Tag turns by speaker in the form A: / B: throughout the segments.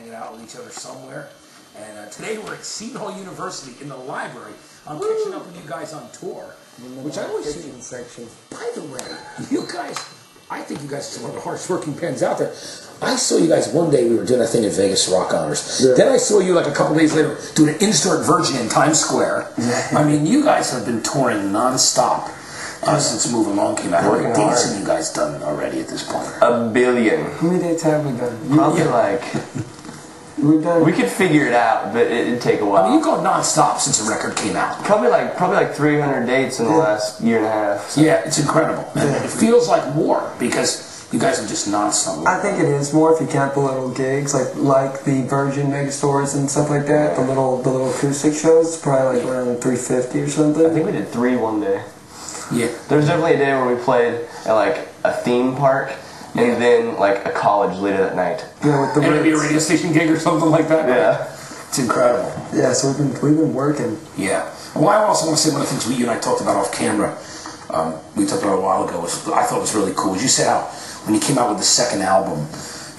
A: hanging out with each other somewhere. And today we're at Seton Hall University in the library. I'm catching up with you guys on tour, which I always see.
B: Section.
A: By the way, you guys, I think you guys are one of the hardest working bands out there. I saw you guys one day, we were doing a thing at Vegas Rock Honors. Yeah. Then I saw you like a couple days later doing an in-store version in Times Square. Yeah. I mean, you guys have been touring non-stop since Move Along came out. How many dates have you guys done already at this point?
C: 1 billion.
B: How many dates have we done?
C: Probably like... We could figure it out, but it'd take a while.
A: I mean, you've gone non-stop since the record came out.
C: Probably like 300 dates in the last year and a half. So.
A: Yeah, it's incredible. Yeah. It feels like more because you guys are just non-stop.
B: I think it is more if you count the little gigs, like the Virgin Megastores and stuff like that. The little acoustic shows, it's probably like around 350 or something.
C: I think we did 3 one day.
A: Yeah.
C: There was definitely a day where we played at like a theme park. And then, like, a college later that night.
B: Yeah, with the
A: maybe a radio station gig or something like that.
C: Yeah.
A: It's incredible.
B: Yeah, so we've been working.
A: Yeah. Well, I also want to say one of the things you and I talked about off camera, we talked about a while ago, I thought was really cool. You said how, when you came out with the second album,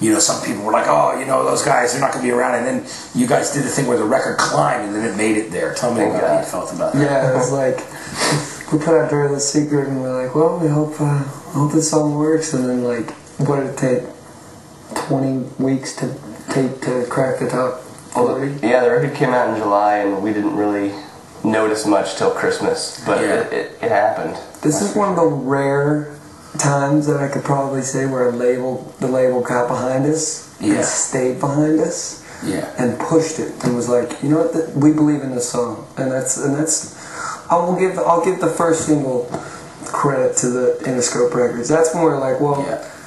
A: you know, some people were like, oh, you know, those guys, they're not going to be around. And then you guys did the thing where the record climbed and then it made it there. Tell me about how you felt about that.
B: Yeah, it was like, we put out Dirty Secret and we're like, well, we hope this song works. And then, like, what did it take? 20 weeks to crack the top 40?
C: Yeah, the record came out in July and we didn't really notice much till Christmas, but it happened.
B: This is one of the rare times that I could probably say where the label got behind us and stayed behind us and pushed it and was like, you know what, we believe in this song, and that's I'll give the first single credit to the Interscope Records. That's when we're like, well,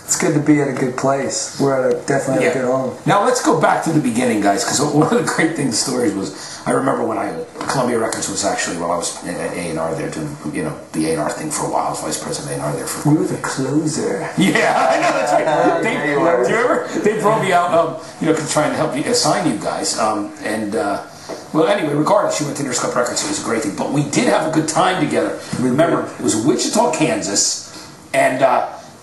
B: it's good to be at a good place. We're definitely at a good home.
A: Now let's go back to the beginning, guys, because one of the great things, stories was, I remember when Columbia Records was actually, while I was at A&R there doing, you know, the A&R thing for a while. I was vice president of A&R there for.
B: We were the closer.
A: Yeah, I know, that's right. Do you remember? They brought me out, you know, trying to help you assign you guys, well, anyway, regardless, you went to Interscope Records, it was a great thing. But we did have a good time together. Remember, it was Wichita, Kansas, and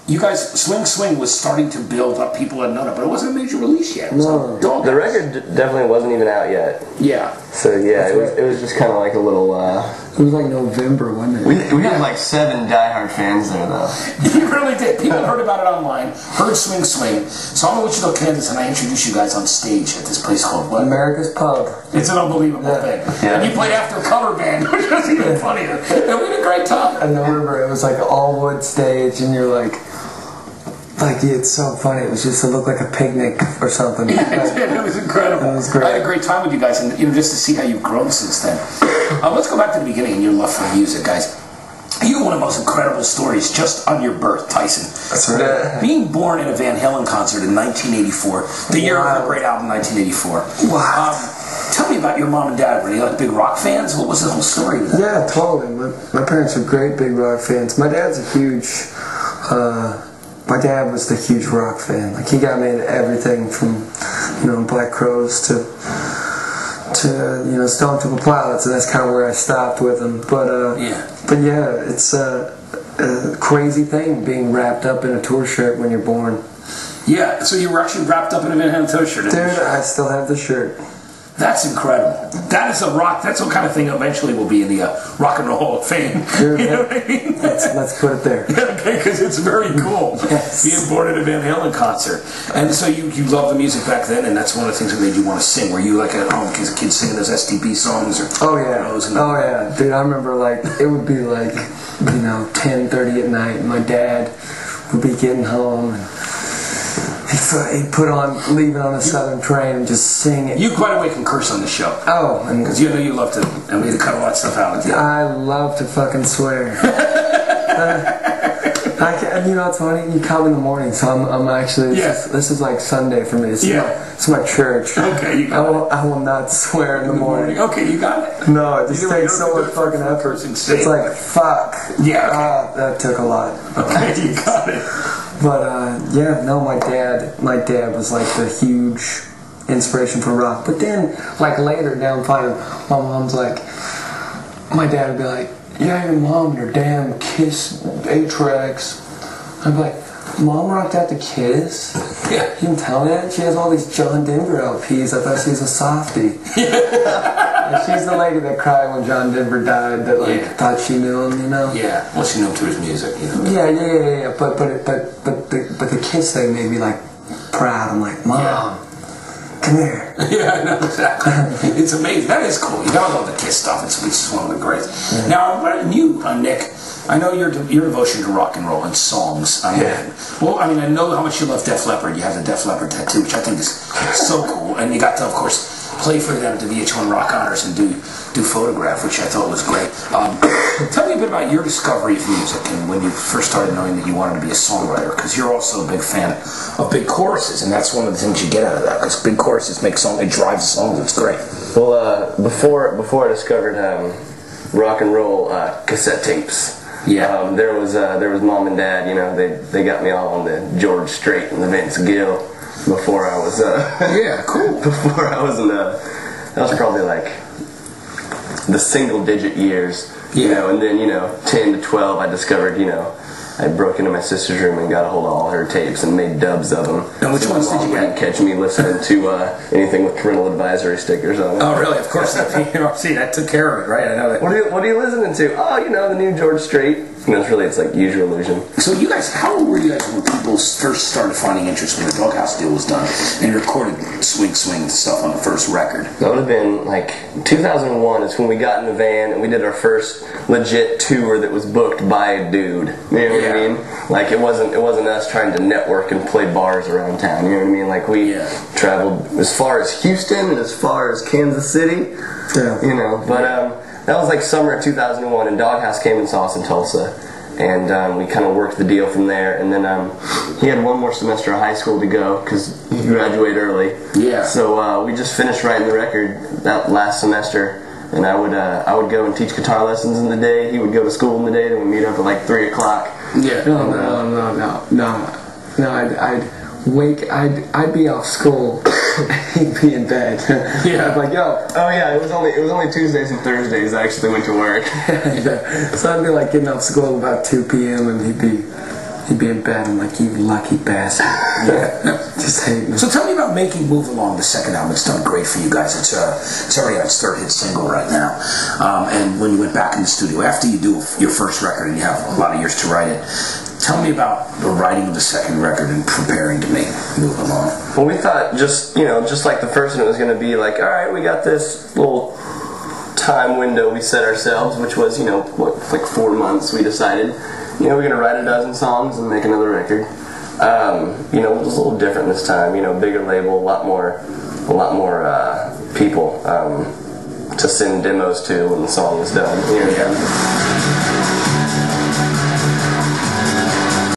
A: you guys, Swing Swing was starting to build up. People had known it, but it wasn't a major release yet.
B: No.
C: The record definitely wasn't even out yet.
A: Yeah.
C: So, yeah, it was just kind of like a little...
B: It was like November, wasn't it?
C: We had like 7 diehard fans there, though.
A: You really did. People heard about it online, heard Swing Swing. So I'm in Wichita, Kansas, and I introduced you guys on stage at this place called what?
B: America's Pub.
A: It's an unbelievable thing. Yeah. And you played after a cover band, which was even funnier. And we had a great time.
B: I remember it was like an all-wood stage, and you're like, it's so funny. It was just to look like a picnic or something.
A: Yeah, it was incredible.
B: It was great.
A: I had a great time with you guys, and just to see how you've grown since then. Let's go back to the beginning and your love for music, guys. You have one of the most incredible stories just on your birth, Tyson.
B: That's right.
A: Being born at a Van Halen concert in 1984, the year of the great album, 1984.
B: Wow.
A: Tell me about your mom and dad. Were they like big rock fans? What was the whole story with that?
B: Yeah, totally. My parents are great big rock fans. My dad's a huge... my dad was the huge rock fan. Like, he got me into everything from, you know, Black Crowes to you know, Stone Temple Pilots, and that's kind of where I stopped with him. But yeah, it's a crazy thing being wrapped up in a tour shirt when you're born.
A: Yeah, so you were actually wrapped up in a Van Halen tour shirt.
B: Dude, I still have the shirt.
A: That's incredible. That is a rock. That's what kind of thing eventually will be in the Rock and Roll Hall of Fame.
B: Dude,
A: you know what I mean?
B: Let's put it there.
A: Okay, because it's very cool.
B: Yes.
A: Being born at a Van Halen concert. And so you loved the music back then, and that's one of the things that made you want to sing. Were you like at home as a kid singing those STP songs? Or
B: oh yeah, dude. I remember it would be like, you know, 10:30 at night, and my dad would be getting home, and he'd put on Leaving on a Southern Train and just sing it.
A: You quite a way can curse on the show.
B: Oh.
A: Because you know you love to, and we had to cut a lot of stuff out with you.
B: I love to fucking swear. You know, it's funny, you come in the morning, so I'm actually, this is like Sunday for me. It's my church.
A: Okay, you got it.
B: I will not swear in the morning.
A: Okay, you got it.
B: No, it just takes so much fucking effort. It's like, fuck.
A: Yeah, okay.
B: That took a lot.
A: Okay, you got it.
B: But, yeah, no, my dad was like the huge inspiration for rock. But then, like later down the line, my mom's like, my dad would be like, yeah, your mom and her damn Kiss 8-tracks. I'd be like, Mom rocked out the Kiss.
A: Yeah.
B: You can tell that. She has all these John Denver LPs. I thought she was a softie. And she's the lady that cried when John Denver died. That thought she knew him, you know.
A: Yeah. Well, she knew him through his music, you know.
B: Yeah. But the Kiss thing made me like proud. I'm like, Mom, come here.
A: Yeah, I know exactly. It's amazing. That is cool. You gotta love the Kiss stuff. It's one of the greats. Yeah. Now, you, Nick. I know your devotion to rock and roll and songs. I know how much you love Def Leppard. You have the Def Leppard tattoo, which I think is so cool. And you got to, of course, play for them at the VH1 Rock Honors and do Photograph, which I thought was great. Tell me a bit about your discovery of music and when you first started knowing that you wanted to be a songwriter, because you're also a big fan of big choruses, and that's one of the things you get out of that, because big choruses make songs, it drives the songs. It's great.
C: Well, before I discovered rock and roll cassette tapes.
A: Yeah.
C: There was Mom and Dad. You know, they got me all on the George Strait and the Vince Gill before I was.
A: Yeah, cool.
C: Before I was that was probably like the single digit years. You know, and then 10 to 12, I discovered I broke into my sister's room and got a hold of all her tapes and made dubs of them.
A: And which ones did you get?
C: Catch me listening to anything with parental advisory stickers on it.
A: Oh, really? Of course. See, that took care of it, right? I know that.
C: What are you listening to? Oh, the new George Strait. It's like Use Your Illusion.
A: So you guys, how old were you guys when people first started finding interest when the Doghouse deal was done and you recorded Swing stuff on the first record?
C: That would have been like 2001 is when we got in the van and we did our first legit tour that was booked by a dude. You know what I mean? Like it wasn't us trying to network and play bars around town. You know what I mean? Like we traveled as far as Houston and as far as Kansas City.
B: Yeah.
C: But that was like summer of 2001, and Doghouse came and saw us in Tulsa, and we kind of worked the deal from there. And then he had one more semester of high school to go because he graduated early.
A: Yeah.
C: So we just finished writing the record that last semester, and I would go and teach guitar lessons in the day. He would go to school in the day, and we'd meet up at like 3 o'clock.
A: Yeah.
B: No. I'd be off school. He'd be in bed.
A: Yeah.
B: I'd be like, yo.
C: Oh yeah, it was only Tuesdays and Thursdays I actually went to work.
B: So I'd be like getting off school about 2 p.m. and he'd be in bed. I'm like, you lucky bastard. Just hate me.
A: So tell me about making Move Along, the second album. It's done great for you guys. It's already on its third hit single right now. And when you went back in the studio after you do your first record and you have a lot of years to write it, tell me about the writing of the second record and preparing to make Move Along.
C: Well, we thought just like the first one, it was going to be like, all right, we got this little time window we set ourselves, which was, like 4 months. We decided, we're going to write a dozen songs and make another record. It was a little different this time. Bigger label, a lot more people to send demos to when the song was done.